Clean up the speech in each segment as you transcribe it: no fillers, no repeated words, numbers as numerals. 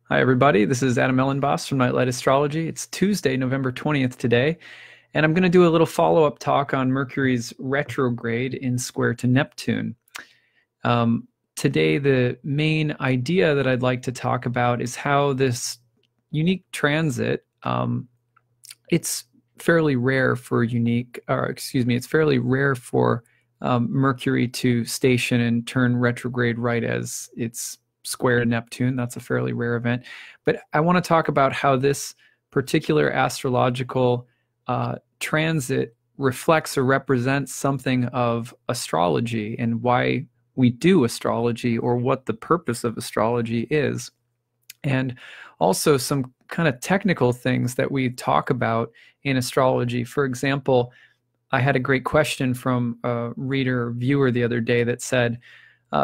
Hi, everybody. This is Adam Elenbaas from Nightlight Astrology. It's Tuesday, November 20th today, and I'm going to do a little follow-up talk on Mercury's retrograde in square to Neptune. Today, the main idea that I'd like to talk about is how this unique transit, it's fairly rare for it's fairly rare for Mercury to station and turn retrograde right as it's square Neptune. That's a fairly rare event. But I want to talk about how this particular astrological transit reflects or represents something of astrology and why we do astrology or what the purpose of astrology is. And also some kind of technical things that we talk about in astrology. For example, I had a great question from a reader or viewer the other day that said,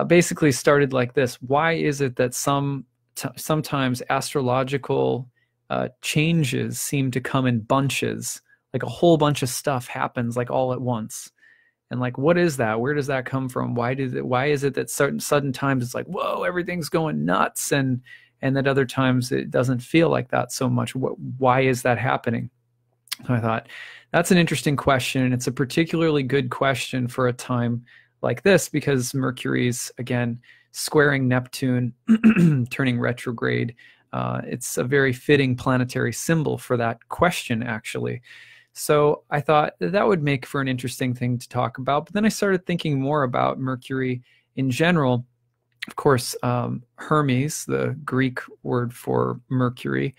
basically started like this: why is it that sometimes astrological changes seem to come in bunches, like a whole bunch of stuff happens like all at once? And like, what is that? Where does that come from? Why is it that certain sudden times it's like, whoa, everything's going nuts, and that other times it doesn't feel like that so much? Why is that happening? So I thought that's an interesting question, and it's a particularly good question for a time like this because Mercury's, again, squaring Neptune, turning retrograde. It's a very fitting planetary symbol for that question, actually. So I thought that would make for an interesting thing to talk about. But then I started thinking more about Mercury in general. Of course, Hermes, the Greek word for Mercury,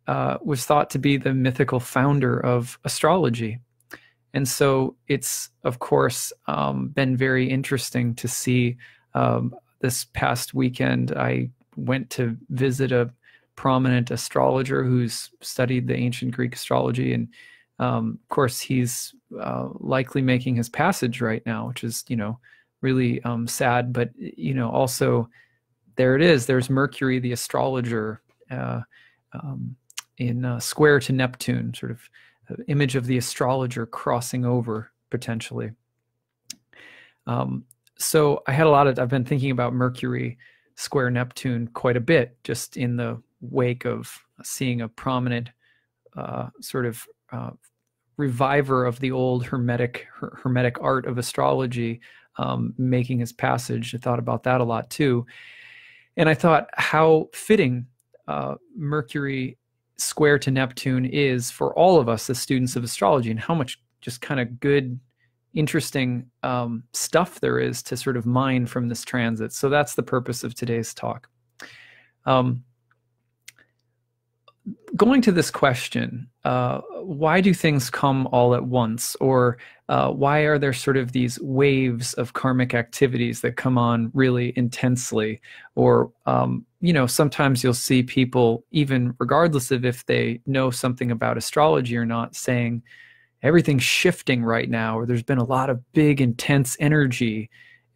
was thought to be the mythical founder of astrology. And so it's, of course, been very interesting to see. This past weekend, I went to visit a prominent astrologer who's studied the ancient Greek astrology. And of course, he's likely making his passage right now, which is, really sad. But, also there it is. There's Mercury, the astrologer, in square to Neptune, sort of image of the astrologer crossing over potentially. So I've been thinking about Mercury square Neptune quite a bit, just in the wake of seeing a prominent reviver of the old hermetic art of astrology making his passage. I thought about that a lot too. And I thought how fitting Mercury square to Neptune is for all of us as students of astrology, and how much just kind of good, interesting stuff there is to sort of mine from this transit. So that's the purpose of today's talk. Going to this question, why do things come all at once? Or why are there sort of these waves of karmic activities that come on really intensely? Or, sometimes you'll see people, even regardless of if they know something about astrology or not, saying everything's shifting right now, or there's been a lot of big, intense energy.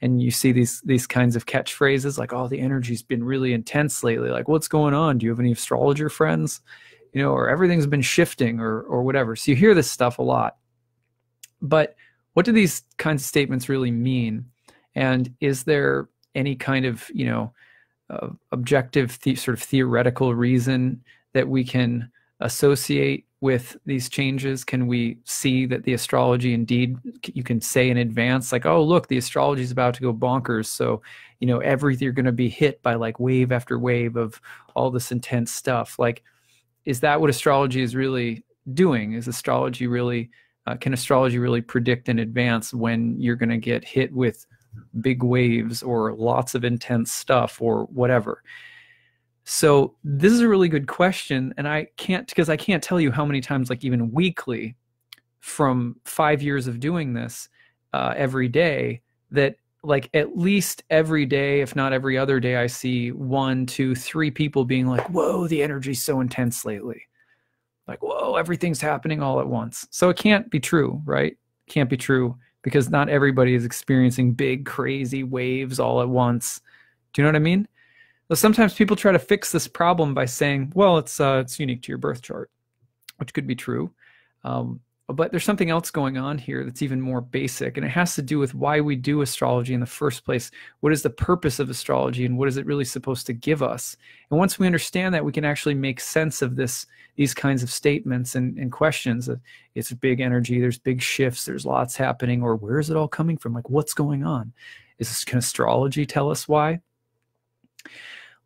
And you see these kinds of catchphrases like, oh, the energy's been really intense lately. Like, what's going on? Do you have any astrologer friends? Or everything's been shifting or whatever. So you hear this stuff a lot. But what do these kinds of statements really mean? And is there any kind of, objective, sort of theoretical reason that we can associate with these changes? Can we see that the astrology, indeed, you can say in advance, like, oh, look, the astrology is about to go bonkers. So, you're going to be hit by like wave after wave of all this intense stuff. Like, is that what astrology is really doing? Is astrology really, can astrology really predict in advance when you're going to get hit with big waves or lots of intense stuff or whatever? So this is a really good question, and I can't tell you how many times, like even weekly, from 5 years of doing this every day, that like at least every day, if not every other day, I see 1, 2, 3 people being like, whoa, the energy's so intense lately. Like, whoa, everything's happening all at once. So it can't be true, right? It can't be true because not everybody is experiencing big, crazy waves all at once. Do you know what I mean? Well, sometimes people try to fix this problem by saying, well, it's unique to your birth chart, which could be true. But there's something else going on here that's even more basic, and it has to do with why we do astrology in the first place. What is the purpose of astrology, and what is it really supposed to give us? And once we understand that, we can actually make sense of these kinds of statements and questions. It's big energy, there's big shifts, there's lots happening, or where is it all coming from? Like, what's going on? Can astrology tell us why?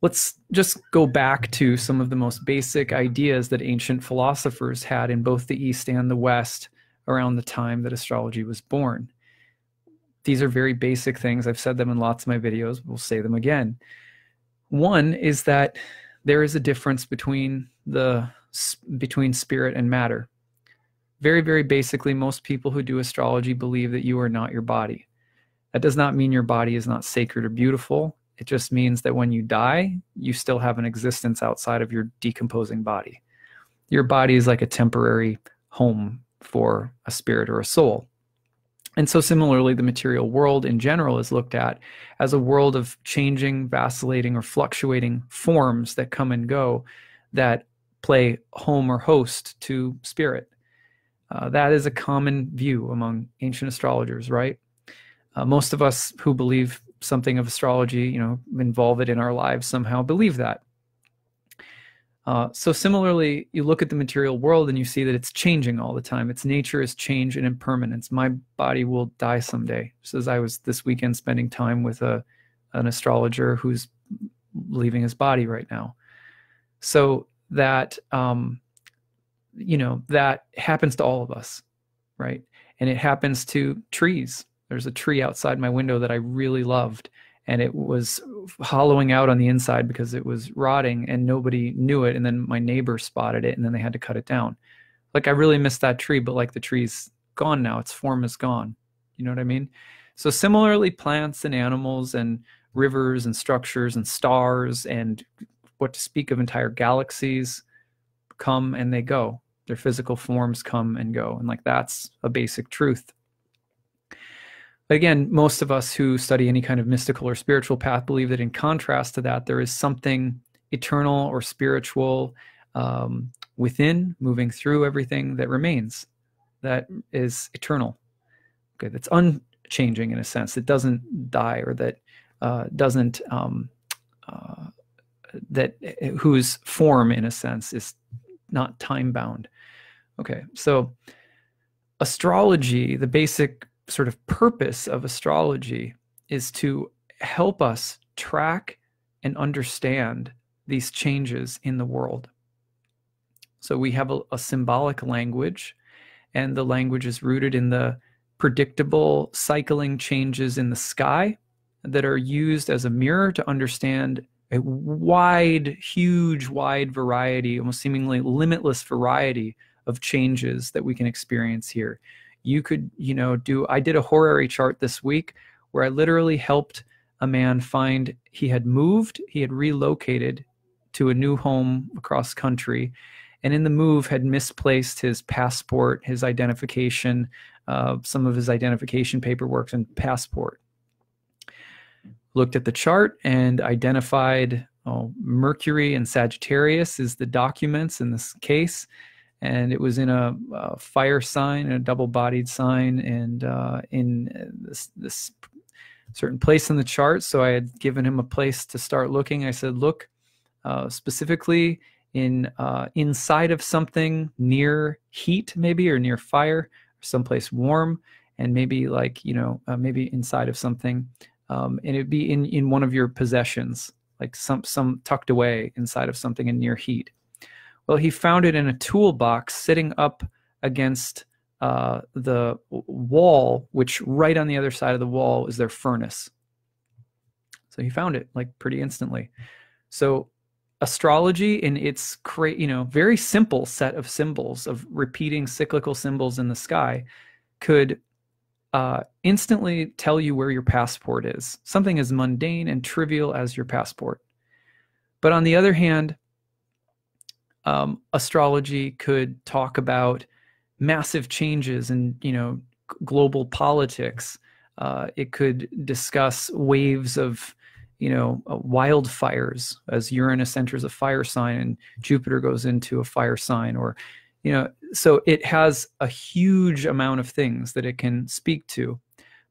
Let's just go back to some of the most basic ideas that ancient philosophers had in both the East and the West around the time that astrology was born. These are very basic things. I've said them in lots of my videos. We'll say them again. One is that there is a difference between spirit and matter. Very, very basically, most people who do astrology believe that you are not your body. That does not mean your body is not sacred or beautiful. It just means that when you die, you still have an existence outside of your decomposing body. Your body is like a temporary home for a spirit or a soul. And so similarly, the material world in general is looked at as a world of changing, vacillating, or fluctuating forms that come and go that play home or host to spirit. That is a common view among ancient astrologers, right? Most of us who believe something of astrology, involve it in our lives somehow, believe that. So similarly, you look at the material world and you see that it's changing all the time. Its nature is change and impermanence. My body will die someday. Just as I was this weekend spending time with an astrologer who's leaving his body right now. So that, that happens to all of us, right? And it happens to trees. There's a tree outside my window that I really loved, and it was hollowing out on the inside because it was rotting and nobody knew it. And then my neighbor spotted it and then they had to cut it down. Like, I really missed that tree, but like, the tree's gone now. Its form is gone. You know what I mean? So similarly, plants and animals and rivers and structures and stars, and what to speak of entire galaxies, come and they go. Their physical forms come and go. And like, that's a basic truth. But again, most of us who study any kind of mystical or spiritual path believe that in contrast to that, there is something eternal or spiritual within, moving through everything, that remains, that is eternal. Okay, that's unchanging in a sense, that doesn't die, or that whose form in a sense is not time bound. Okay, so astrology, the basic sort of purpose of astrology is to help us track and understand these changes in the world. So we have a symbolic language, and the language is rooted in the predictable cycling changes in the sky that are used as a mirror to understand a huge, wide variety, almost seemingly limitless variety of changes that we can experience here. You could, I did a horary chart this week where I literally helped a man find he had relocated to a new home across country, and in the move had misplaced his passport, his identification, some of his identification paperwork and passport. Looked at the chart and identified Mercury and Sagittarius is the documents in this case. And it was in a fire sign, a double-bodied sign, and in this certain place in the chart. So I had given him a place to start looking. I said, look specifically inside of something near heat, maybe, or near fire, or someplace warm, and maybe like, maybe inside of something. And it'd be in one of your possessions, like some tucked away inside of something in near heat. Well, he found it in a toolbox sitting up against the wall, which right on the other side of the wall is their furnace. So he found it like pretty instantly. So astrology, in its very simple set of symbols of repeating cyclical symbols in the sky, could instantly tell you where your passport is. Something as mundane and trivial as your passport. But on the other hand, astrology could talk about massive changes in, global politics. It could discuss waves of, wildfires as Uranus enters a fire sign and Jupiter goes into a fire sign, or, So it has a huge amount of things that it can speak to.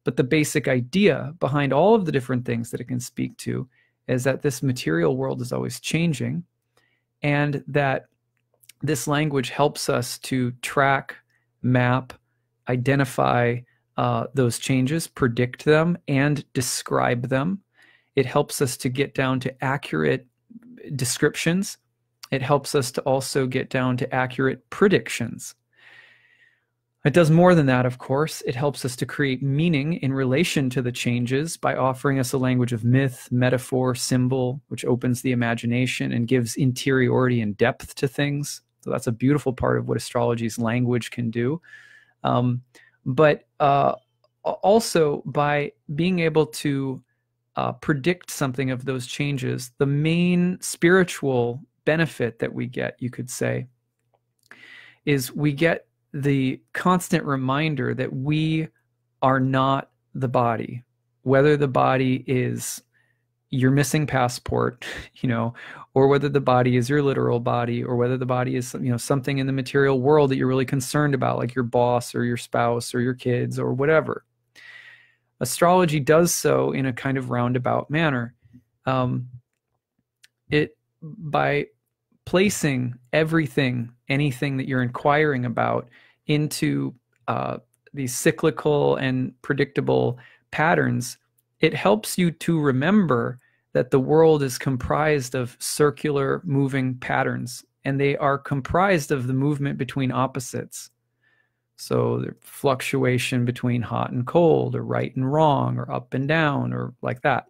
But the basic idea behind all of the different things that it can speak to is that this material world is always changing, and that this language helps us to track, map, identify those changes, predict them, and describe them. It helps us to get down to accurate descriptions. It helps us to also get down to accurate predictions. It does more than that, of course. It helps us to create meaning in relation to the changes by offering us a language of myth, metaphor, symbol, which opens the imagination and gives interiority and depth to things. So that's a beautiful part of what astrology's language can do. But also by being able to predict something of those changes, the main spiritual benefit that we get, you could say, is we get the constant reminder that we are not the body, whether the body is your missing passport, or whether the body is your literal body, or whether the body is, something in the material world that you're really concerned about, like your boss or your spouse or your kids or whatever. Astrology does so in a kind of roundabout manner. By placing everything, anything that you're inquiring about, into these cyclical and predictable patterns, it helps you to remember that the world is comprised of circular moving patterns, and they are comprised of the movement between opposites. So the fluctuation between hot and cold, or right and wrong, or up and down, or like that.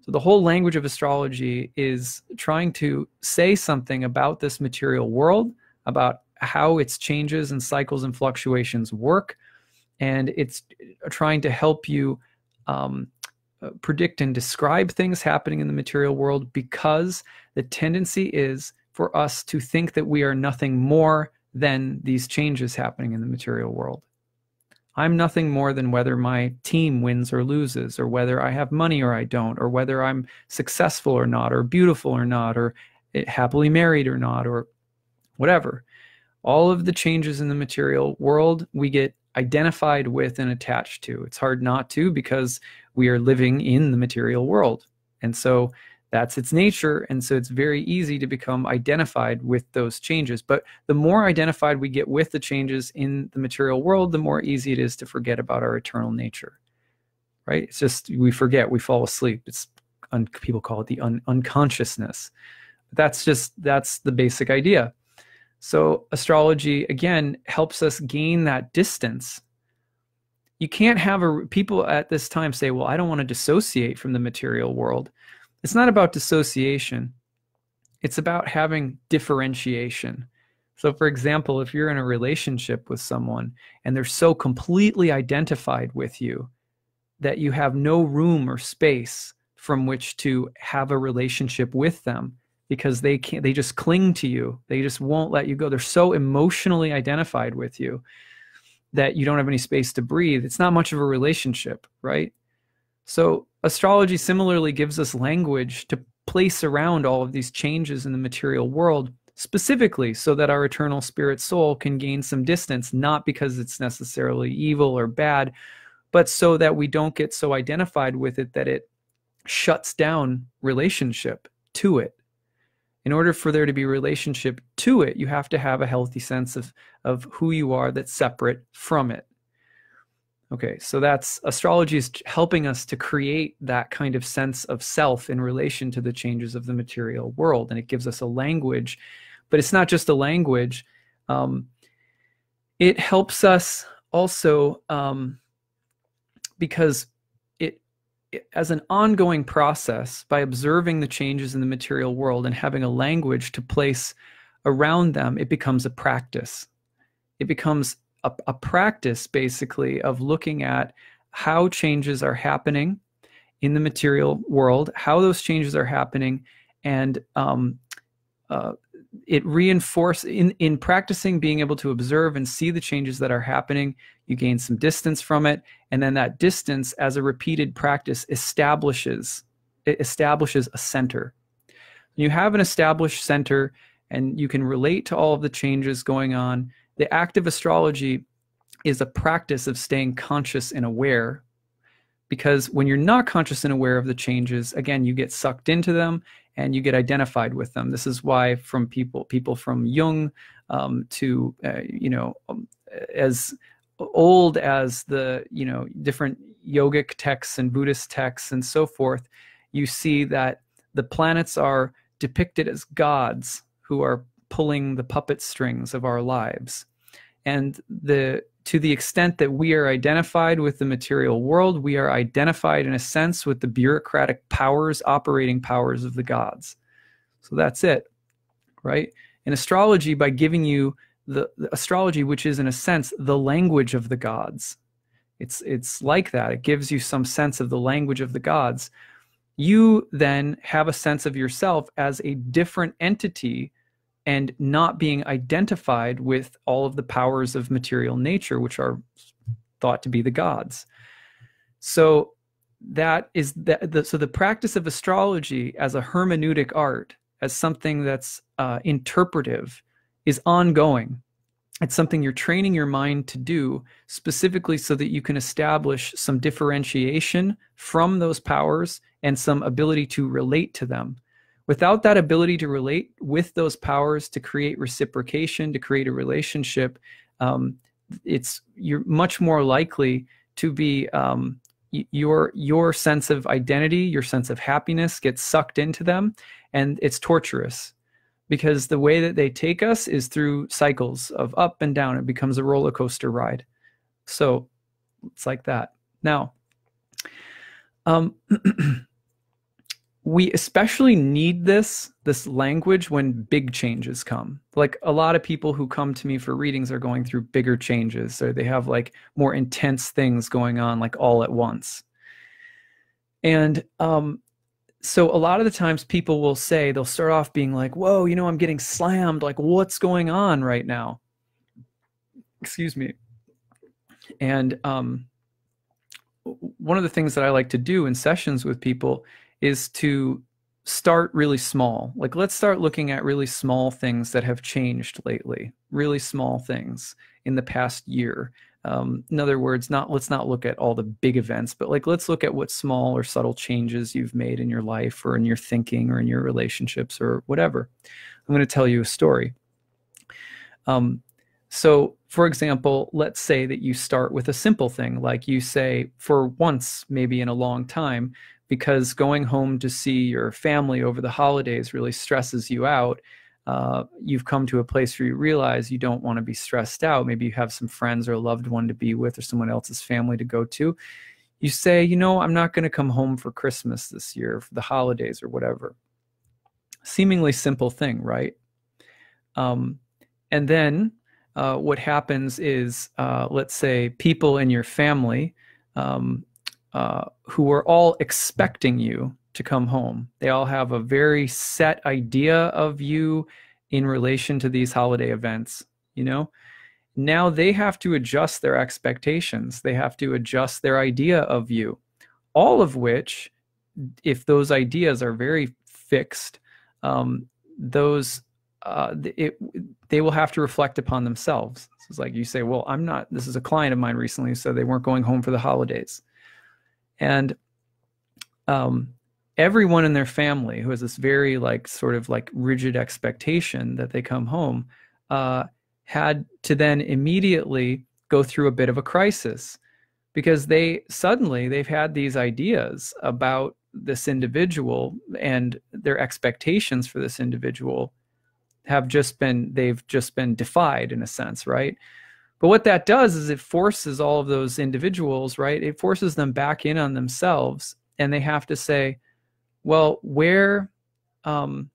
So the whole language of astrology is trying to say something about this material world, about how its changes and cycles and fluctuations work, and it's trying to help you predict and describe things happening in the material world, because the tendency is for us to think that we are nothing more than these changes happening in the material world. I'm nothing more than whether my team wins or loses, or whether I have money or I don't, or whether I'm successful or not, or beautiful or not, or happily married or not, or whatever. All of the changes in the material world we get identified with and attached to. It's hard not to, because we are living in the material world. And so that's its nature. And so it's very easy to become identified with those changes. But the more identified we get with the changes in the material world, the more easy it is to forget about our eternal nature, right? It's just, we forget, we fall asleep. People call it the unconsciousness. That's the basic idea. So astrology, again, helps us gain that distance. You can't have people at this time say, well, I don't want to dissociate from the material world. It's not about dissociation. It's about having differentiation. So for example, if you're in a relationship with someone and they're so completely identified with you that you have no room or space from which to have a relationship with them, because they just cling to you. They just won't let you go. They're so emotionally identified with you that you don't have any space to breathe. It's not much of a relationship, right? So astrology similarly gives us language to place around all of these changes in the material world, specifically so that our eternal spirit soul can gain some distance, not because it's necessarily evil or bad, but so that we don't get so identified with it that it shuts down relationship to it. In order for there to be relationship to it, you have to have a healthy sense of who you are that's separate from it. Okay, so astrology is helping us to create that kind of sense of self in relation to the changes of the material world. And it gives us a language, but it's not just a language. It helps us also because as an ongoing process, by observing the changes in the material world and having a language to place around them, it becomes a practice. It becomes a practice, basically, of looking at how changes are happening in the material world, how those changes are happening, and it reinforces, in practicing being able to observe and see the changes that are happening, you gain some distance from it, and then that distance, as a repeated practice, establishes a center. You have an established center, and you can relate to all of the changes going on. The act of astrology is a practice of staying conscious and aware, because when you're not conscious and aware of the changes, again, you get sucked into them and you get identified with them. This is why from people from Jung to, as old as the, different yogic texts and Buddhist texts and so forth, you see that the planets are depicted as gods who are pulling the puppet strings of our lives. And to the extent that we are identified with the material world, we are identified in a sense with the bureaucratic powers, operating powers of the gods. So that's it, right? In astrology, by giving you the astrology, which is in a sense the language of the gods, it's like that. It gives you some sense of the language of the gods. You then have a sense of yourself as a different entity and not being identified with all of the powers of material nature, which are thought to be the gods. So that is so the practice of astrology as a hermeneutic art, as something that's interpretive, is ongoing. It's something you're training your mind to do specifically so that you can establish some differentiation from those powers and some ability to relate to them. Without that ability to relate with those powers, to create reciprocation, to create a relationship, you're much more likely to be your sense of identity, your sense of happiness gets sucked into them, and it's torturous because the way that they take us is through cycles of up and down. It becomes a roller coaster ride. So it's like that. Now, we especially need this language when big changes come. Like a lot of people who come to me for readings are going through bigger changes, or they have like more intense things going on like all at once. And so a lot of the times people will say, they'll start off being like, whoa, I'm getting slammed. Like, what's going on right now? Excuse me. And one of the things that I like to do in sessions with people is to start really small. Like, let's start looking at really small things that have changed lately, really small things in the past year. In other words, let's not look at all the big events, but like, let's look at what small or subtle changes you've made in your life or in your thinking or in your relationships or whatever. I'm going to tell you a story. So for example, let's say that you start with a simple thing, like you say, for once, maybe in a long time, because going home to see your family over the holidays really stresses you out, you've come to a place where you realize you don't want to be stressed out. Maybe you have some friends or a loved one to be with or someone else's family to go to. You say, I'm not going to come home for Christmas this year, for the holidays or whatever. Seemingly simple thing, right? And then what happens is, let's say people in your family who are all expecting you to come home. They all have a very set idea of you in relation to these holiday events, Now they have to adjust their expectations. They have to adjust their idea of you. All of which, if those ideas are very fixed, they will have to reflect upon themselves. It's like you say, well, this is a client of mine recently, so they weren't going home for the holidays. And everyone in their family who has this very sort of rigid expectation that they come home had to then immediately go through a bit of a crisis, because they've had these ideas about this individual, and their expectations for this individual they've just been defied in a sense, right? But what that does is it forces all of those individuals, right? It forces them back in on themselves, and they have to say, well, where am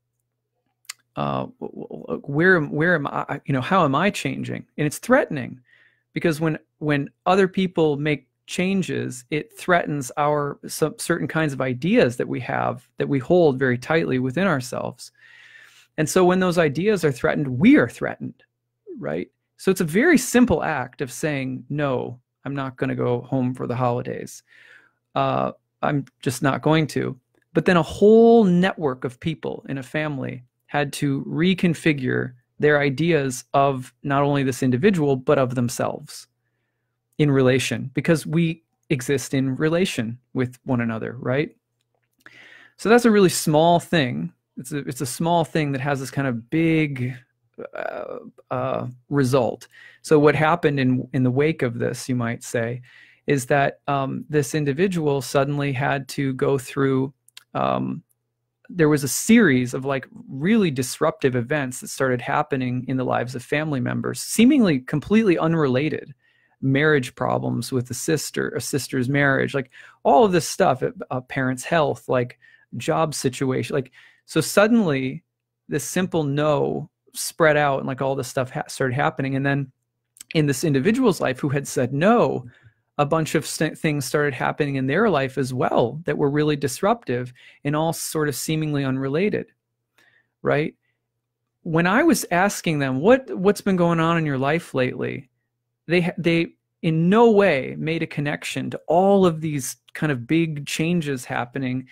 I, how am I changing? And it's threatening, because when other people make changes, it threatens some certain kinds of ideas that we have, that we hold very tightly within ourselves. And so when those ideas are threatened, we are threatened, right? So it's a very simple act of saying, no, I'm not going to go home for the holidays. I'm just not going to. But then a whole network of people in a family had to reconfigure their ideas of not only this individual, but of themselves in relation, because we exist in relation with one another, right? So that's a really small thing. It's a small thing that has this kind of big result. So what happened in the wake of this, you might say, is that this individual suddenly had to go through, there was a series of like really disruptive events that started happening in the lives of family members, seemingly completely unrelated. Marriage problems with a sister's marriage, like all of this stuff, a parent's health, like job situation. Like, so suddenly this simple no spread out and like all this stuff started happening. And then in this individual's life who had said no, a bunch of things started happening in their life as well that were really disruptive and all sort of seemingly unrelated, right? When I was asking them, what's been going on in your life lately? They in no way made a connection to all of these kind of big changes happening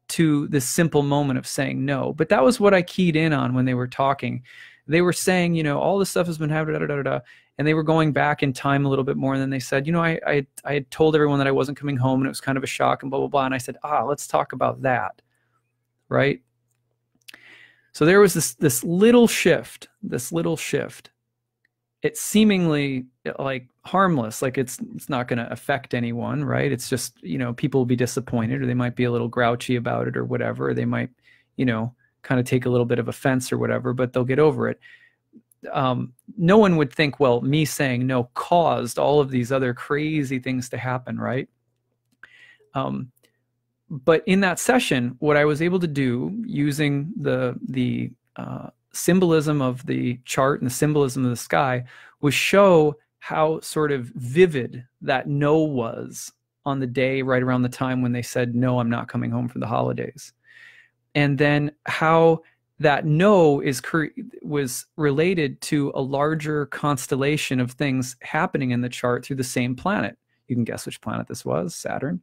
to this simple moment of saying no. But that was what I keyed in on when they were talking. They were saying, you know, all this stuff has been happening, and they were going back in time a little bit more. And then they said, you know, I had told everyone that I wasn't coming home, and it was kind of a shock and blah, blah, blah. And I said, let's talk about that, right? So there was this little shift. It's seemingly like harmless, like it's not going to affect anyone, right? It's just, you know, people will be disappointed, or they might be a little grouchy about it or whatever. They might, you know, kind of take a little bit of offense or whatever, but they'll get over it. No one would think, well, me saying no caused all of these other crazy things to happen, right? But in that session, what I was able to do using the symbolism of the chart and the symbolism of the sky was show how sort of vivid that no was on the day right around the time when they said, no, I'm not coming home for the holidays. And then how that no was related to a larger constellation of things happening in the chart through the same planet. You can guess which planet this was, Saturn.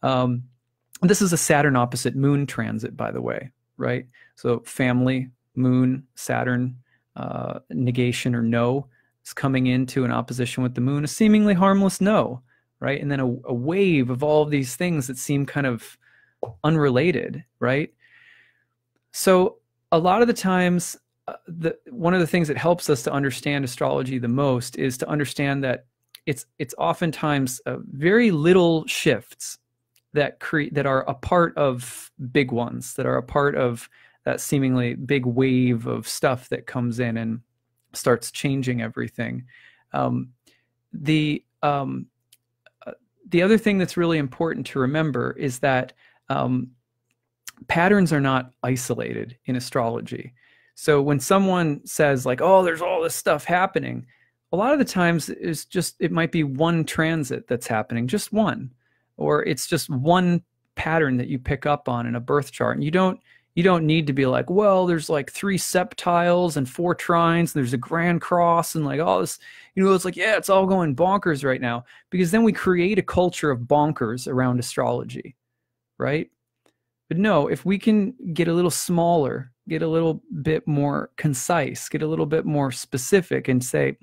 This is a Saturn opposite Moon transit, by the way, right? So family, Moon, Saturn, negation or no is coming into an opposition with the Moon, a seemingly harmless no, right? And then a wave of all of these things that seem kind of unrelated, right? So a lot of the times, one of the things that helps us to understand astrology the most is to understand that it's oftentimes very little shifts that are a part of big ones, that are a part of that seemingly big wave of stuff that comes in and starts changing everything. The other thing that's really important to remember is that patterns are not isolated in astrology. So when someone says like, oh, there's all this stuff happening, a lot of the times it might be one transit that's happening, just one, or it's just one pattern that you pick up on in a birth chart. And you don't need to be like, well, there's like 3 septiles and 4 trines, and there's a grand cross and like all this, you know, it's like, yeah, it's all going bonkers right now, because then we create a culture of bonkers around astrology, right? But no, if we can get a little smaller, get a little bit more concise, get a little bit more specific and say,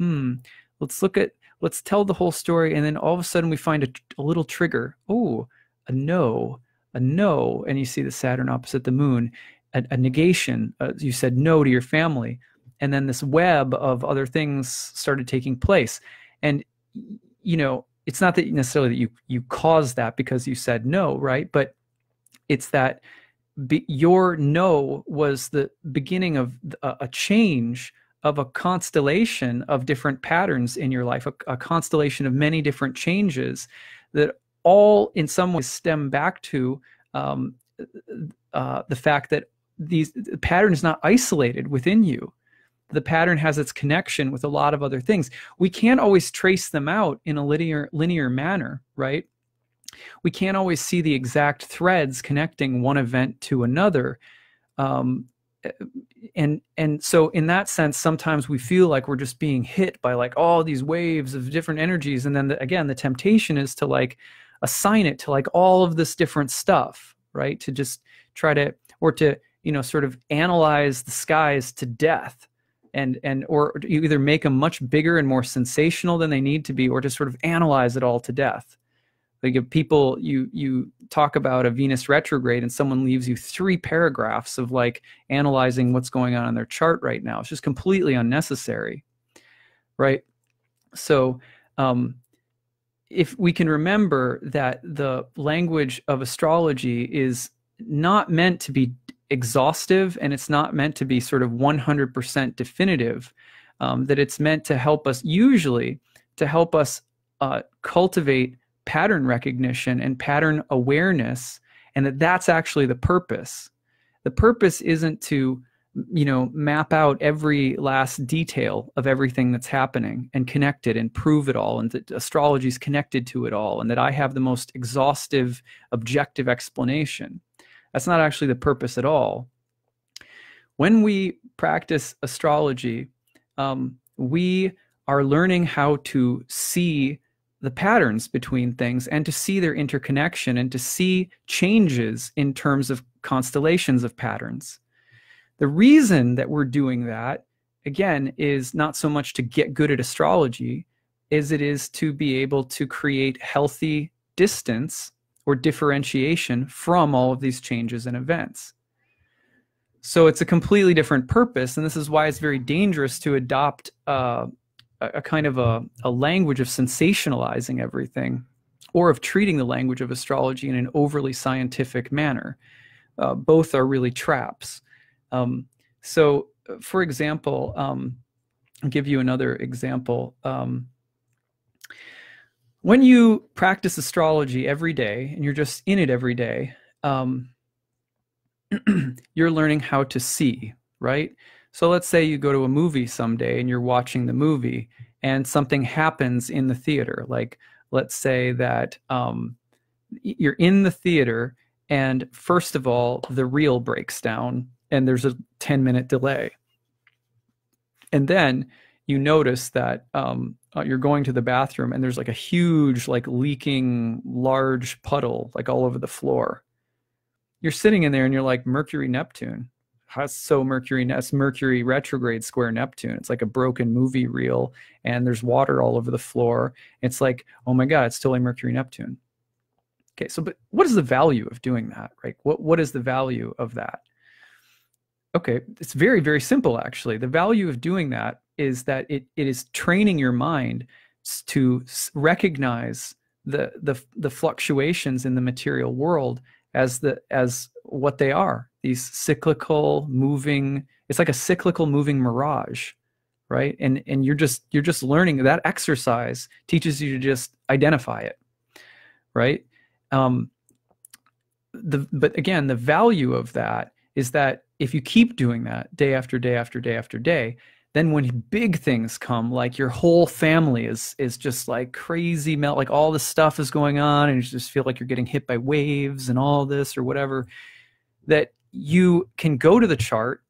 let's tell the whole story. And then all of a sudden we find a little trigger. Oh, a no. And you see the Saturn opposite the Moon, a negation. You said no to your family. And then this web of other things started taking place. And, you know, it's not that necessarily that you caused that because you said no, right? But it's that your no was the beginning of a change of a constellation of different patterns in your life, a constellation of many different changes that all in some ways stem back to the fact that the pattern is not isolated within you. The pattern has its connection with a lot of other things. We can't always trace them out in a linear manner, right? We can't always see the exact threads connecting one event to another. And so in that sense, sometimes we feel like we're just being hit by like all these waves of different energies. And then again, the temptation is to like assign it to like all of this different stuff, right? To just try to, or to sort of analyze the skies to death, or you either make them much bigger and more sensational than they need to be, or just sort of analyze it all to death. Like if people, you talk about a Venus retrograde and someone leaves you 3 paragraphs of like analyzing what's going on in their chart right now, it's just completely unnecessary, right? So if we can remember that the language of astrology is not meant to be exhaustive, and it's not meant to be sort of 100% definitive, that it's meant to help us, usually to help us cultivate pattern recognition and pattern awareness, and that's actually the purpose. The purpose isn't to, map out every last detail of everything that's happening and connect it and prove it all, and that astrology is connected to it all, and that I have the most exhaustive, objective explanation. That's not actually the purpose at all. When we practice astrology, we are learning how to see the patterns between things, and to see their interconnection, and to see changes in terms of constellations of patterns. The reason that we're doing that, again, is not so much to get good at astrology as it is to be able to create healthy distance or differentiation from all of these changes and events. So it's a completely different purpose, and this is why it's very dangerous to adopt a kind of a language of sensationalizing everything, or of treating the language of astrology in an overly scientific manner. Both are really traps. So, for example, I'll give you another example. When you practice astrology every day, and you're just in it every day, you're learning how to see, right? So let's say you go to a movie someday and you're watching the movie and something happens in the theater. Like, let's say that you're in the theater and first of all, the reel breaks down and there's a 10-minute delay. And then you notice that you're going to the bathroom and there's like a huge, like leaking large puddle, like all over the floor. You're sitting in there and you're like, Mercury, Neptune. That's Mercury retrograde square Neptune. It's like a broken movie reel and there's water all over the floor. It's like, oh my God, it's totally Mercury, Neptune. Okay, so but what is the value of doing that, right? What is the value of that? Okay, it's very, very simple, actually. The value of doing that is that it is training your mind to recognize the fluctuations in the material world as what they are. These cyclical moving, it's like a cyclical moving mirage, right? And you're just learning. That exercise teaches you to just identify it, right? But again, the value of that is that if you keep doing that day after day after day after day, then when big things come, like your whole family is just like crazy melt, like all this stuff is going on and you just feel like you're getting hit by waves and all this or whatever, that you can go to the chart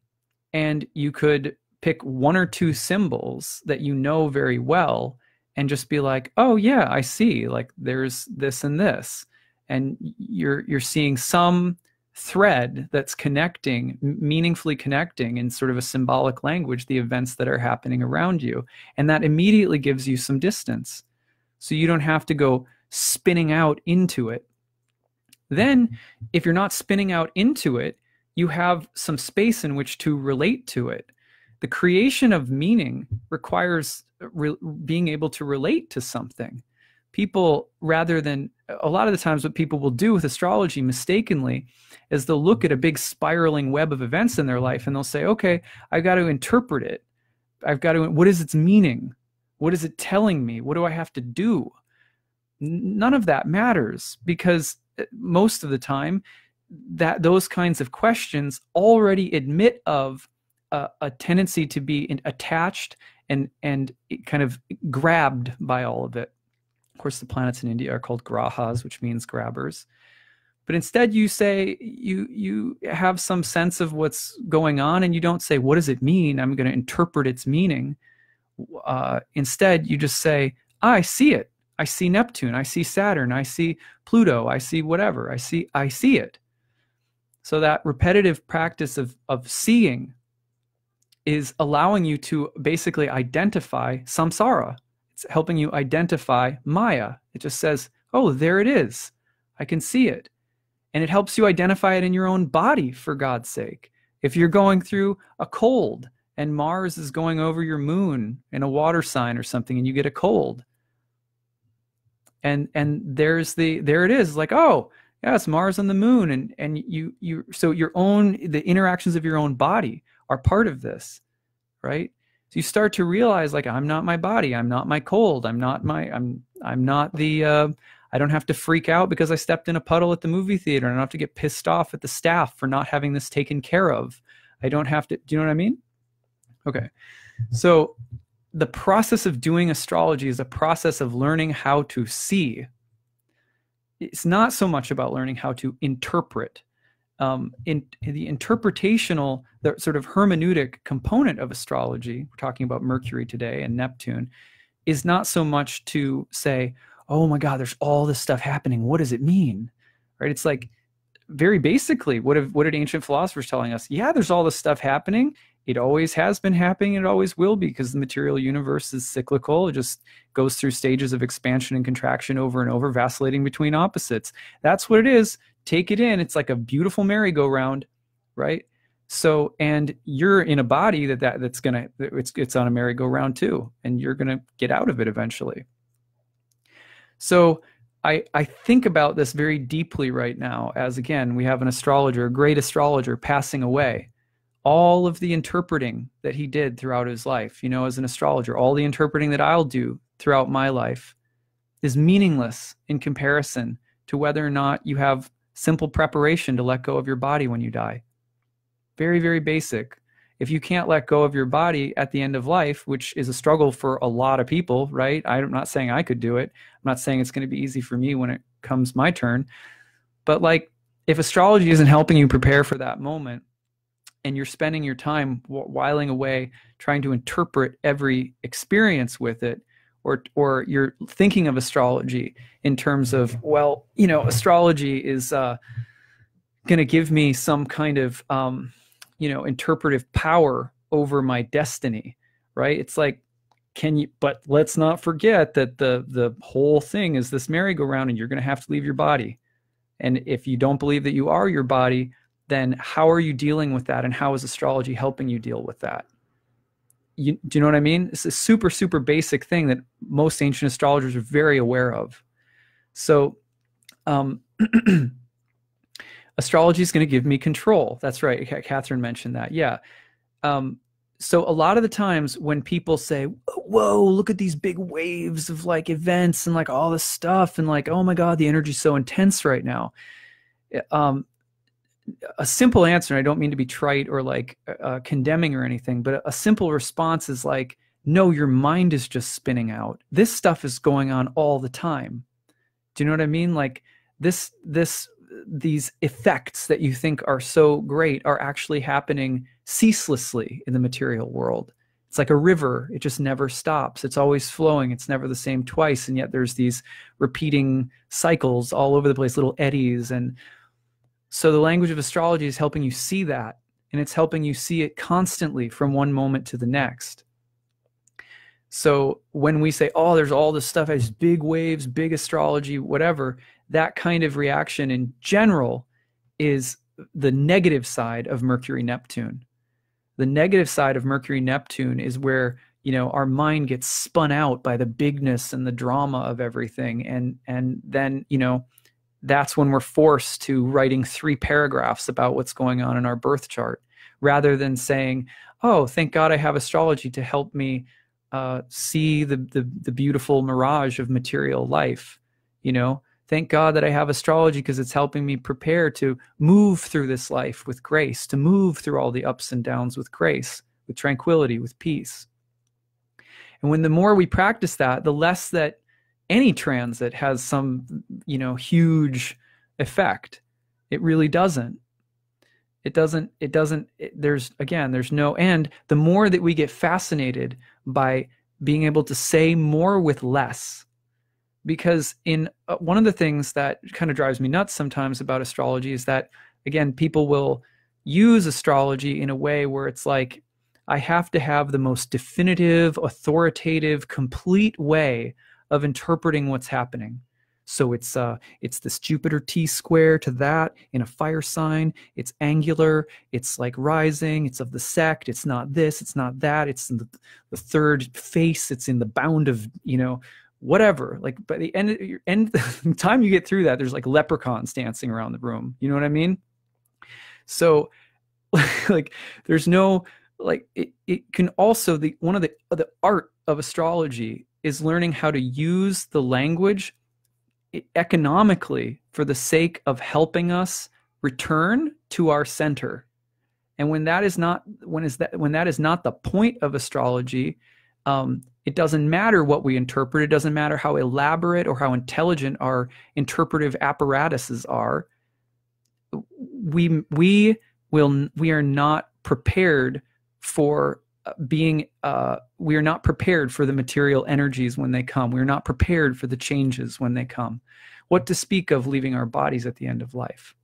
and you could pick 1 or 2 symbols that you know very well and just be like, oh yeah, I see, like there's this and this. And you're seeing some thread that's connecting, meaningfully connecting in sort of a symbolic language, the events that are happening around you. And that immediately gives you some distance. So you don't have to go spinning out into it. Then, if you're not spinning out into it, you have some space in which to relate to it. The creation of meaning requires being able to relate to something. People, rather than, a lot of the times what people will do with astrology mistakenly is they'll look at a big spiraling web of events in their life and they'll say, okay, I've got to interpret it. What is its meaning? What is it telling me? What do I have to do? None of that matters, because most of the time that those kinds of questions already admit of a tendency to be attached and kind of grabbed by all of it. Of course, the planets in India are called grahas, which means grabbers. But instead you say, you have some sense of what's going on and you don't say, what does it mean? I'm going to interpret its meaning. Instead, you just say, I see it. I see Neptune. I see Saturn. I see Pluto. I see whatever. I see it. So that repetitive practice of seeing is allowing you to basically identify samsara. It's helping you identify Maya. It just says, oh, there it is. I can see it. And it helps you identify it in your own body, for God's sake. If you're going through a cold and Mars is going over your moon in a water sign or something and you get a cold, and there it is, like, oh, yeah, it's Mars on the moon. And so the interactions of your own body are part of this, right? So you start to realize, like, I'm not my body, I'm not my cold, I'm not the I don't have to freak out because I stepped in a puddle at the movie theater, and I don't have to get pissed off at the staff for not having this taken care of. I don't have to, do you know what I mean? Okay. So the process of doing astrology is a process of learning how to see. It's not so much about learning how to interpret. In the interpretational, the sort of hermeneutic component of astrology, we're talking about Mercury today and Neptune, is not so much to say, oh my God, there's all this stuff happening. What does it mean? Right? It's like, very basically, what did ancient philosophers telling us? Yeah, there's all this stuff happening. It always has been happening. It always will be, because the material universe is cyclical. It just goes through stages of expansion and contraction over and over, vacillating between opposites. That's what it is. Take it in. It's like a beautiful merry-go-round, right? So, and you're in a body it's on a merry-go-round too, and you're gonna get out of it eventually. So I think about this very deeply right now, as, again, we have an astrologer, a great astrologer, passing away. All of the interpreting that he did throughout his life, as an astrologer, all the interpreting that I'll do throughout my life is meaningless in comparison to whether or not you have simple preparation to let go of your body when you die. Very, very basic. If you can't let go of your body at the end of life, which is a struggle for a lot of people, right? I'm not saying I could do it. I'm not saying it's going to be easy for me when it comes my turn. But, like, if astrology isn't helping you prepare for that moment, and you're spending your time whiling away trying to interpret every experience with it, or you're thinking of astrology in terms of, well, astrology is going to give me some kind of interpretive power over my destiny, right? It's like, but let's not forget that the whole thing is this merry-go-round, and you're going to have to leave your body. And if you don't believe that you are your body, then how are you dealing with that? And how is astrology helping you deal with that? Do you know what I mean? It's a super, super basic thing that most ancient astrologers are very aware of. So, astrology is going to give me control. That's right. Catherine mentioned that. Yeah. So a lot of the times when people say, whoa, look at these big waves of, like, events and, like, all this stuff, and, like, oh my God, the energy's so intense right now. A simple answer, and I don't mean to be trite or, like, condemning or anything, but a simple response is like, no, your mind is just spinning out. This stuff is going on all the time. Do you know what I mean? Like, these effects that you think are so great are actually happening ceaselessly in the material world. It's like a river. It just never stops. It's always flowing. It's never the same twice. And yet there's these repeating cycles all over the place, little eddies. And so the language of astrology is helping you see that, and it's helping you see it constantly from one moment to the next. So when we say, oh, there's all this stuff, has big waves, big astrology, whatever, that kind of reaction in general is the negative side of Mercury-Neptune. The negative side of Mercury-Neptune is where, our mind gets spun out by the bigness and the drama of everything. And then, that's when we're forced to writing 3 paragraphs about what's going on in our birth chart, rather than saying, oh, thank God I have astrology to help me see the beautiful mirage of material life. Thank God that I have astrology, because it's helping me prepare to move through this life with grace, to move through all the ups and downs with grace, with tranquility, with peace. And when the more we practice that, the less that any transit has some, huge effect. It really doesn't. There's no end. The more that we get fascinated by being able to say more with less, because one of the things that kind of drives me nuts sometimes about astrology is that Again, people will use astrology in a way where it's like, I have to have the most definitive, authoritative, complete way of interpreting what's happening. So it's this Jupiter T square to that in a fire sign. It's angular. It's like rising. It's of the sect. It's not this. It's not that. It's in the third face. It's in the bound of, you know, whatever. Like by the end the time you get through that, there's like leprechauns dancing around the room. You know what I mean? So like there's no, like it can also, one of the art of astrology is learning how to use the language economically for the sake of helping us return to our center. And when that is not the point of astrology, it doesn't matter what we interpret. It doesn't matter how elaborate or how intelligent our interpretive apparatuses are. We are not prepared for we are not prepared for the material energies when they come. We're not prepared for the changes when they come. What to speak of leaving our bodies at the end of life?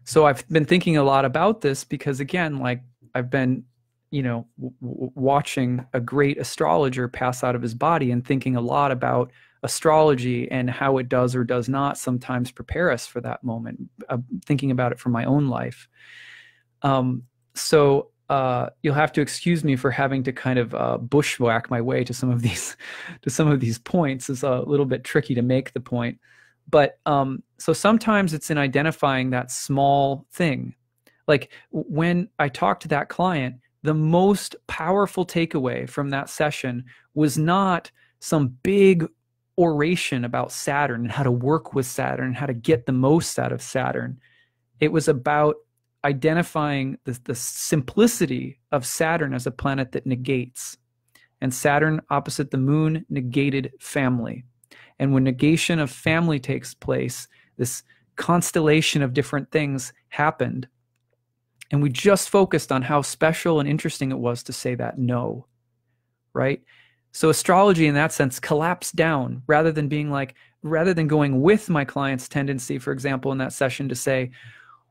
So I've been thinking a lot about this because, again, like I've been, you know, watching a great astrologer pass out of his body and thinking a lot about astrology and how it does or does not sometimes prepare us for that moment. Thinking about it for my own life. So you'll have to excuse me for having to kind of bushwhack my way to some of these points. It's a little bit tricky to make the point, but so sometimes it's in identifying that small thing. Like when I talked to that client, the most powerful takeaway from that session was not some big oration about Saturn and how to work with Saturn and how to get the most out of Saturn. It was about identifying the simplicity of Saturn as a planet that negates. And Saturn opposite the moon negated family. And when negation of family takes place, this constellation of different things happened. And we just focused on how special and interesting it was to say that no, right? So astrology in that sense collapsed down rather than going with my client's tendency, for example, in that session to say,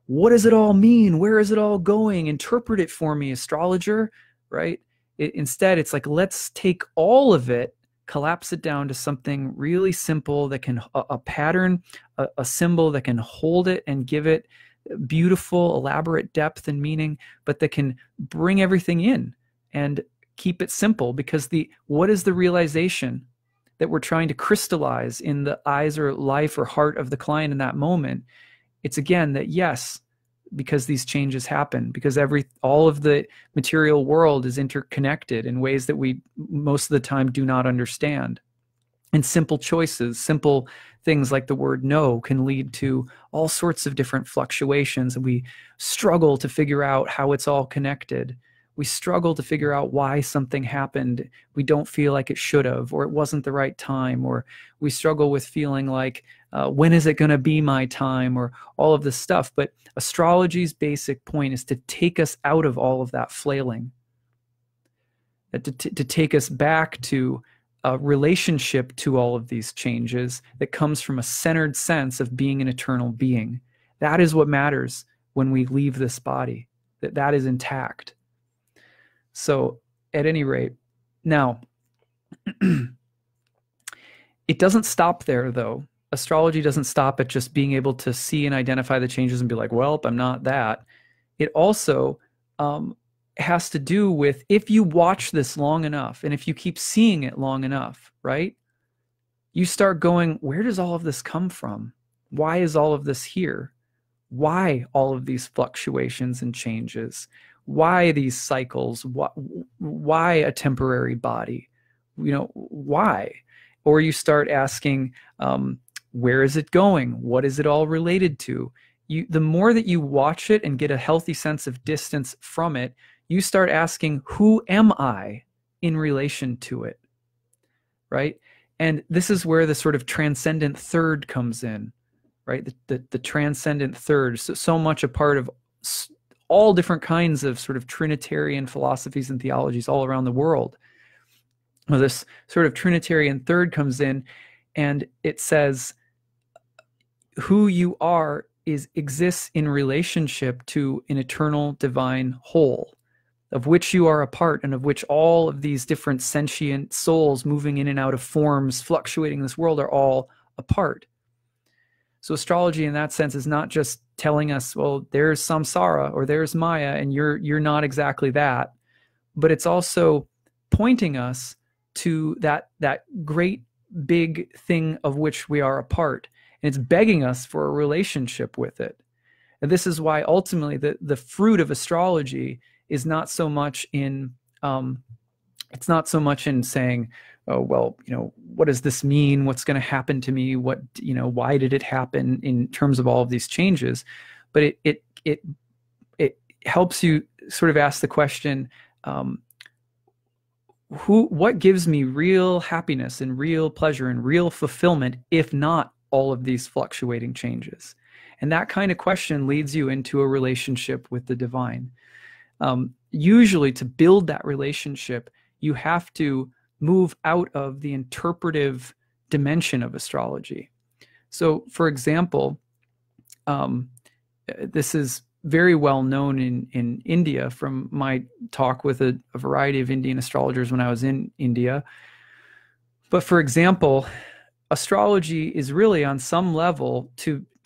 what does it all mean? Where is it all going? Interpret it for me, astrologer, right? Instead, it's like, let's take all of it, collapse it down to something really simple that can, a pattern, a symbol that can hold it and give it beautiful, elaborate depth and meaning, but that can bring everything in and keep it simple. Because what is the realization that we're trying to crystallize in the eyes or life or heart of the client in that moment? It's again that yes, because these changes happen, because all of the material world is interconnected in ways that we most of the time do not understand. And simple choices, simple things like the word no can lead to all sorts of different fluctuations. And we struggle to figure out how it's all connected. We struggle to figure out why something happened. We don't feel like it should have, or it wasn't the right time, or we struggle with feeling like, when is it going to be my time, or all of this stuff. But astrology's basic point is to take us out of all of that flailing, to take us back to a relationship to all of these changes that comes from a centered sense of being an eternal being. That is what matters when we leave this body, that is intact. So at any rate, now, it doesn't stop there, though. Astrology doesn't stop at just being able to see and identify the changes and be like, well, I'm not that. It also has to do with, if you watch this long enough and if you keep seeing it long enough, right? You start going, where does all of this come from? Why is all of this here? Why all of these fluctuations and changes? Why these cycles? Why a temporary body? You know, why? Or you start asking, where is it going? What is it all related to? The more that you watch it and get a healthy sense of distance from it, you start asking, who am I in relation to it? Right? And this is where the sort of transcendent third comes in, right? The transcendent third, so much a part of all different kinds of sort of Trinitarian philosophies and theologies all around the world. Well, this sort of Trinitarian third comes in and it says, who you are exists in relationship to an eternal divine whole, of which you are a part, and of which all of these different sentient souls moving in and out of forms, fluctuating in this world, are all a part. So astrology in that sense is not just telling us, well, there's samsara or there's Maya, and you're not exactly that, but it's also pointing us to that great big thing of which we are a part. And it's begging us for a relationship with it. And this is why ultimately the fruit of astrology is not so much in it's not so much in saying, oh, well, what does this mean? What's going to happen to me? What, why did it happen in terms of all of these changes? But it helps you sort of ask the question, what gives me real happiness and real pleasure and real fulfillment, if not all of these fluctuating changes? And that kind of question leads you into a relationship with the divine. Usually to build that relationship, you have to move out of the interpretive dimension of astrology. So, for example, this is very well known in India from my talk with a variety of Indian astrologers when I was in India. But for example, astrology is really on some level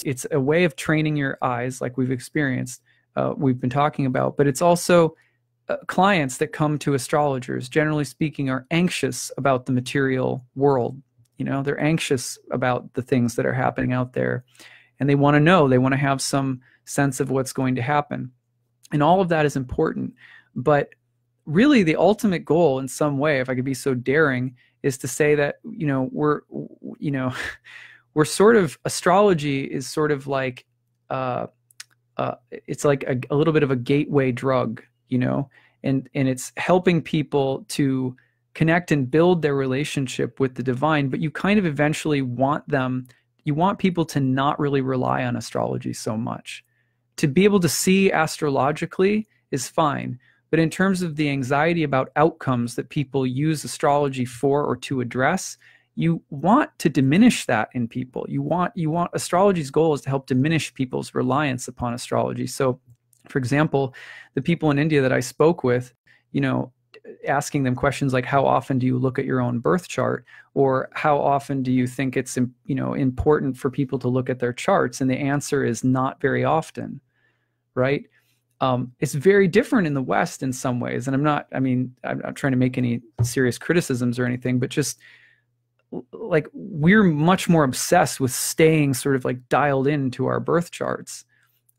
it's a way of training your eyes, like we've experienced, we've been talking about, but it's also clients that come to astrologers, generally speaking, are anxious about the material world. They're anxious about the things that are happening out there, and they want to know, they want to have some sense of what's going to happen. And all of that is important. But really the ultimate goal in some way, if I could be so daring, is to say that, we're sort of, astrology is sort of like, it's like a little bit of a gateway drug, and it's helping people to connect and build their relationship with the divine. But you kind of eventually want people to not really rely on astrology so much. To be able to see astrologically is fine, but in terms of the anxiety about outcomes that people use astrology for or to address, you want to diminish that in people. You want astrology's goal is to help diminish people's reliance upon astrology. So, for example, the people in India that I spoke with, asking them questions like, how often do you look at your own birth chart, or how often do you think it's important for people to look at their charts? And the answer is not very often, right? It's very different in the West in some ways, and I'm not trying to make any serious criticisms or anything, but just like we're much more obsessed with staying sort of like dialed into our birth charts.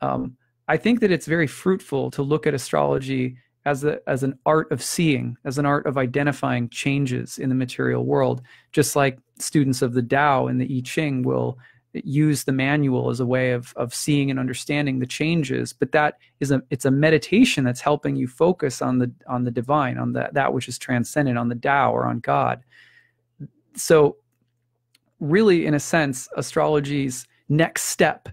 I think that it's very fruitful to look at astrology as an art of seeing, as an art of identifying changes in the material world, just like students of the Tao and the I Ching will use the manual as a way of seeing and understanding the changes. But it's a meditation that's helping you focus on the divine, on that which is transcendent, on the Tao or on God. So really, in a sense, astrology's next step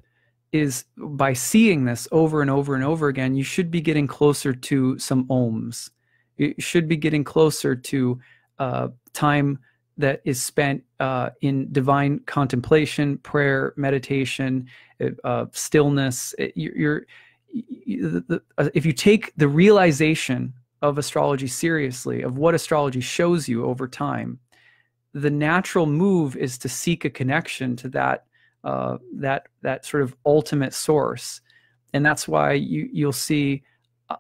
is, by seeing this over and over and over again, you should be getting closer to some ohms. You should be getting closer to time that is spent in divine contemplation, prayer, meditation, stillness. If you take the realization of astrology seriously, of what astrology shows you over time, the natural move is to seek a connection to that sort of ultimate source. And that's why you'll see,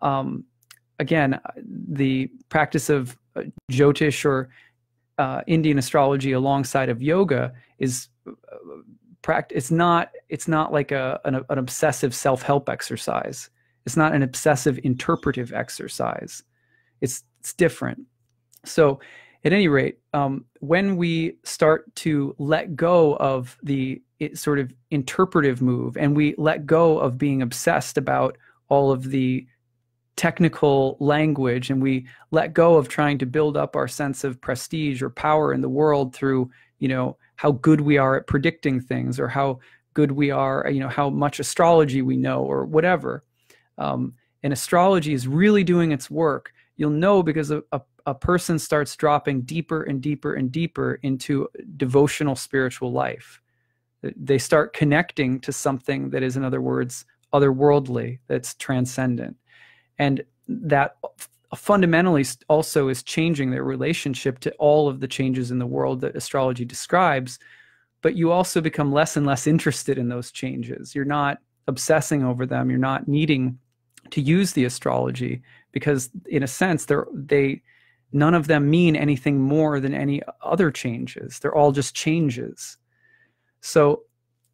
again, the practice of Jyotish or Indian astrology alongside of yoga is it's not like an obsessive self-help exercise. It's not an obsessive interpretive exercise. It's different. So at any rate, when we start to let go of the sort of interpretive move, and we let go of being obsessed about all of the technical language, and we let go of trying to build up our sense of prestige or power in the world through, how good we are at predicting things, or how good we are, how much astrology we know, or whatever. And astrology is really doing its work. You'll know because a person starts dropping deeper and deeper and deeper into devotional spiritual life. They start connecting to something that is, in other words, otherworldly, that's transcendent. And that fundamentally also is changing their relationship to all of the changes in the world that astrology describes. But you also become less and less interested in those changes. You're not obsessing over them. You're not needing to use the astrology because, in a sense, none of them mean anything more than any other changes. They're all just changes. So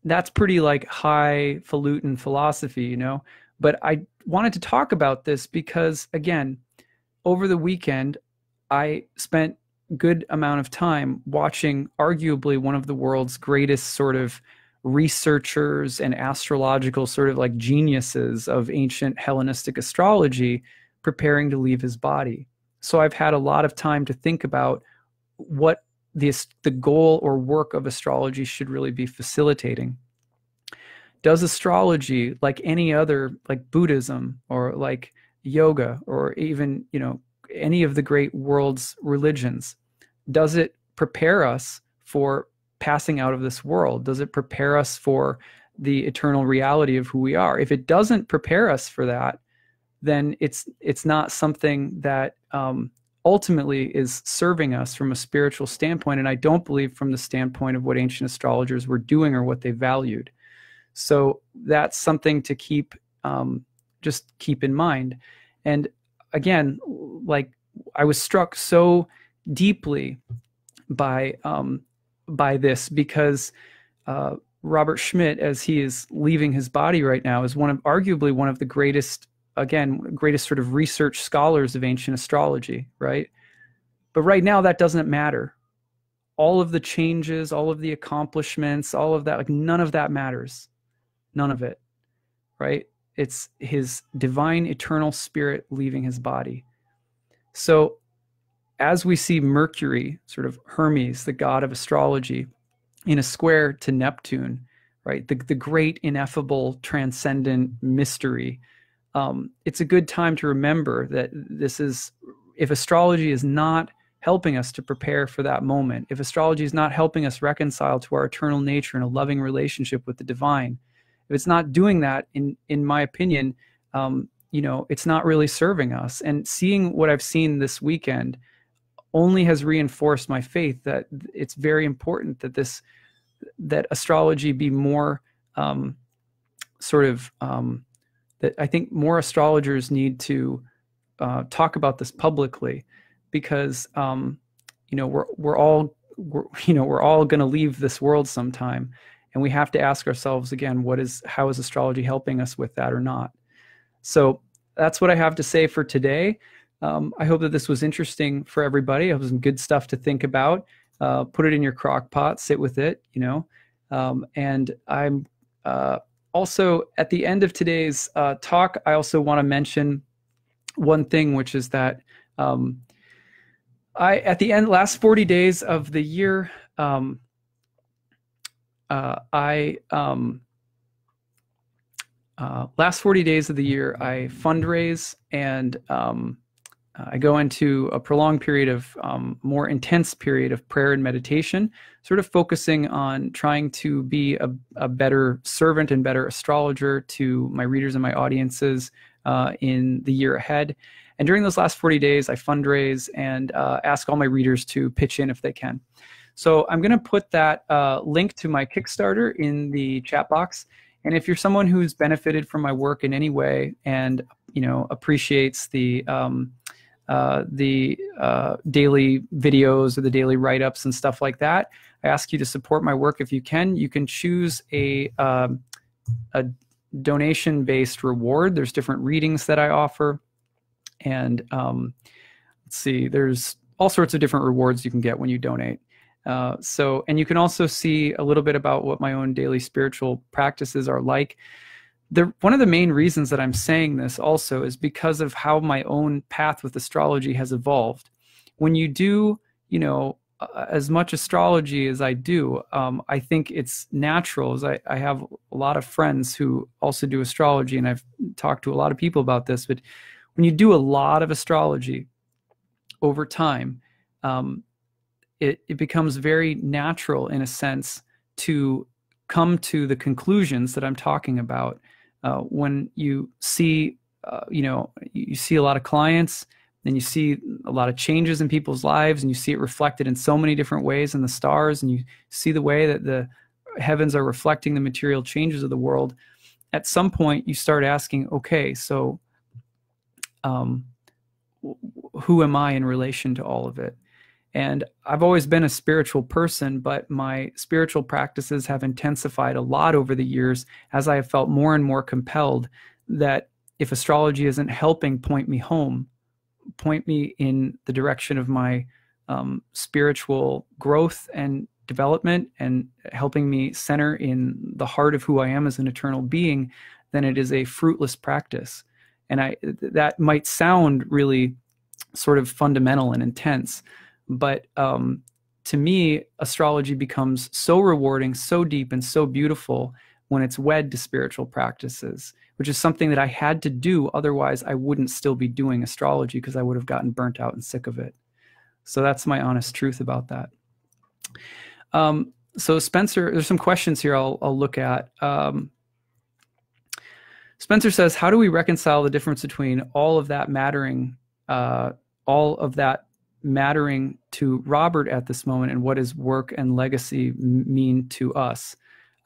that's pretty like highfalutin philosophy, you know. But I wanted to talk about this because, again, over the weekend, I spent a good amount of time watching arguably one of the world's greatest sort of researchers and astrological sort of like geniuses of ancient Hellenistic astrology preparing to leave his body. So I've had a lot of time to think about what the goal or work of astrology should really be facilitating. Does astrology, like any other, like Buddhism or like yoga or even, you know, any of the great world's religions, does it prepare us for passing out of this world? Does it prepare us for the eternal reality of who we are? If it doesn't prepare us for that, then it's not something that ultimately is serving us from a spiritual standpoint. And I don't believe from the standpoint of what ancient astrologers were doing or what they valued. So that's something to just keep in mind. And again, like I was struck so deeply by this because Robert Schmidt, as he is leaving his body right now, is arguably one of the greatest sort of research scholars of ancient astrology, right? But right now that doesn't matter. All of the changes, all of the accomplishments, all of that, like none of that matters. None of it, right? It's his divine eternal spirit leaving his body. So as we see Mercury, sort of Hermes, the god of astrology, in a square to Neptune, right? The great ineffable transcendent mystery. It's a good time to remember that if astrology is not helping us to prepare for that moment, if astrology is not helping us reconcile to our eternal nature in a loving relationship with the divine, if it's not doing that, in my opinion, you know, it's not really serving us. And seeing what I've seen this weekend only has reinforced my faith that it's very important that astrology be more that I think more astrologers need to talk about this publicly, because you know, we're all going to leave this world sometime, and we have to ask ourselves again, how is astrology helping us with that or not? So that's what I have to say for today. I hope that this was interesting for everybody. It was some good stuff to think about. Put it in your crock pot, sit with it, you know. And I'm also, at the end of today's talk, I also want to mention one thing, which is that at the end, last 40 days of the year, last 40 days of the year, I fundraise and I go into a prolonged period of more intense period of prayer and meditation, sort of focusing on trying to be a better servant and better astrologer to my readers and my audiences in the year ahead. And during those last 40 days, I fundraise and ask all my readers to pitch in if they can. So I'm going to put that link to my Kickstarter in the chat box. And if you're someone who's benefited from my work in any way and, you know, appreciates the daily videos or the daily write-ups and stuff like that, I ask you to support my work if you can. You can choose a donation-based reward. There's different readings that I offer. And let's see, there's all sorts of different rewards you can get when you donate. And you can also see a little bit about what my own daily spiritual practices are like. One of the main reasons that I'm saying this also is because of how my own path with astrology has evolved. When you do, you know, as much astrology as I do, I think it's natural. As I have a lot of friends who also do astrology, and I've talked to a lot of people about this, but when you do a lot of astrology over time, it becomes very natural in a sense to come to the conclusions that I'm talking about. When you see, you see a lot of clients, and you see a lot of changes in people's lives, and you see it reflected in so many different ways in the stars, and you see the way that the heavens are reflecting the material changes of the world. At some point, you start asking, okay, so who am I in relation to all of it? And I've always been a spiritual person, but my spiritual practices have intensified a lot over the years as I have felt more and more compelled that if astrology isn't helping point me home, point me in the direction of my spiritual growth and development, and helping me center in the heart of who I am as an eternal being, then it is a fruitless practice. And that might sound really sort of fundamental and intense, but to me, astrology becomes so rewarding, so deep, and so beautiful when it's wed to spiritual practices, which is something that I had to do. Otherwise, I wouldn't still be doing astrology, because I would have gotten burnt out and sick of it. So that's my honest truth about that. So Spencer, there's some questions here I'll look at. Spencer says, how do we reconcile the difference between all of that mattering to Robert at this moment, and what does work and legacy mean to us?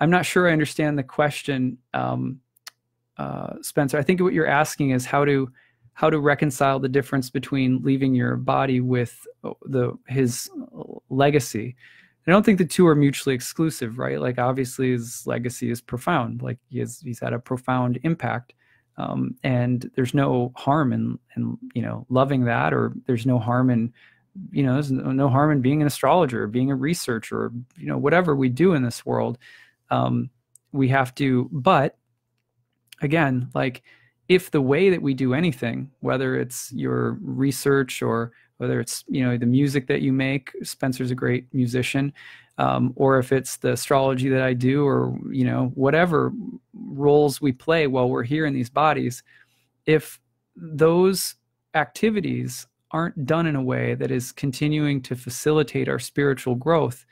I'm not sure I understand the question, Spencer. I think what you're asking is how to reconcile the difference between leaving your body with his legacy. I don't think the two are mutually exclusive, right? Like, obviously his legacy is profound. Like, he's had a profound impact, and there's no harm in loving that, or there's no harm in there's no harm in being an astrologer, or being a researcher, or whatever we do in this world. We have to, but again, like, if the way that we do anything, whether it's your research or whether it's the music that you make, Spencer's a great musician, or if it's the astrology that I do, or whatever roles we play while we're here in these bodies, if those activities aren't done in a way that is continuing to facilitate our spiritual growth,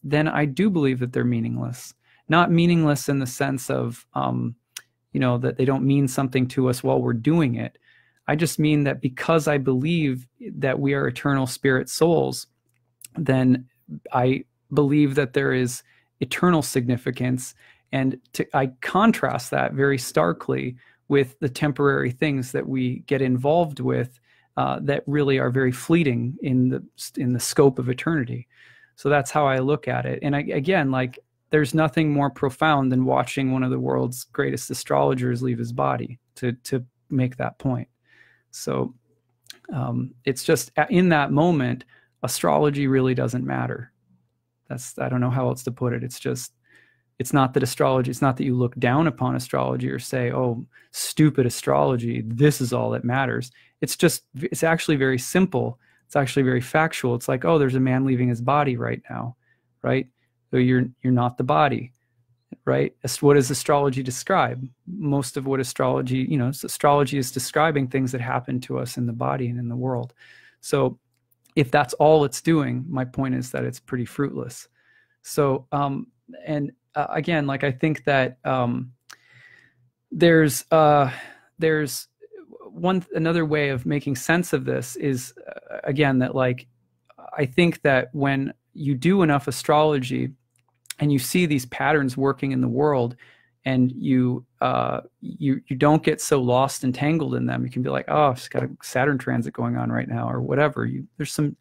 then I do believe that they're meaningless. Not meaningless in the sense of that they don't mean something to us while we're doing it. I just mean that because I believe that we are eternal spirit souls, then I believe that there is eternal significance. And I contrast that very starkly with the temporary things that we get involved with that really are very fleeting in the scope of eternity. So that's how I look at it. And again, like, there's nothing more profound than watching one of the world's greatest astrologers leave his body to make that point. So it's just in that moment, astrology really doesn't matter. I don't know how else to put it. It's not that astrology, it's not that you look down upon astrology or say, oh, stupid astrology, this is all that matters. It's actually very simple. It's actually very factual. It's like, oh, there's a man leaving his body right now, right? So you're not the body, right? What does astrology describe? Most of what astrology is describing things that happen to us in the body and in the world. So if that's all it's doing, my point is that it's pretty fruitless. So, again, like, I think that there's another way of making sense of this is, again, that, like, I think that when you do enough astrology and you see these patterns working in the world, and you don't get so lost and tangled in them, you can be like, oh, I've just got a Saturn transit going on right now, or whatever. There's some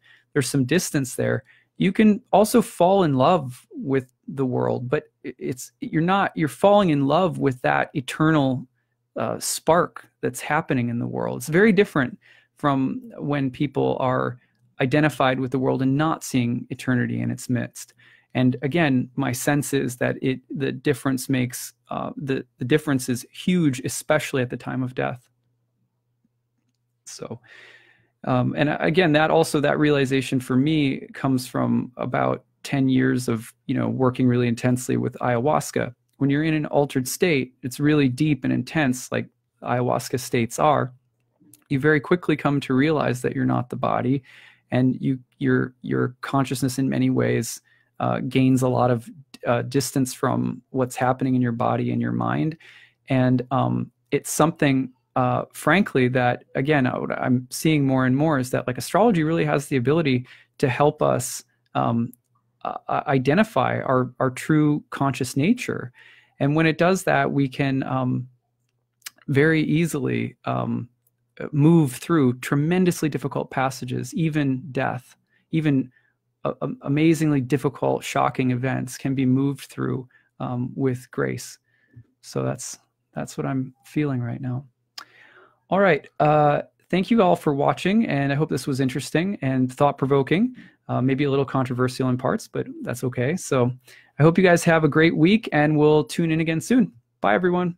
distance there. You can also fall in love with the world, but you're falling in love with that eternal spark that's happening in the world. It's very different from when people are identified with the world and not seeing eternity in its midst. And again, my sense is that the difference makes the difference is huge, especially at the time of death. So, and again, that realization for me comes from about 10 years of working really intensely with ayahuasca. When you're in an altered state, it's really deep and intense, like ayahuasca states are. You very quickly come to realize that you're not the body, and your consciousness in many ways gains a lot of distance from what's happening in your body and your mind. And it's something, frankly, that, again, what I'm seeing more and more is that like astrology really has the ability to help us identify our true conscious nature. And when it does that, we can very easily move through tremendously difficult passages, even death, even amazingly difficult, shocking events can be moved through with grace. So that's what I'm feeling right now. All right. Thank you all for watching, and I hope this was interesting and thought-provoking, maybe a little controversial in parts, but that's okay. So I hope you guys have a great week, and we'll tune in again soon. Bye, everyone.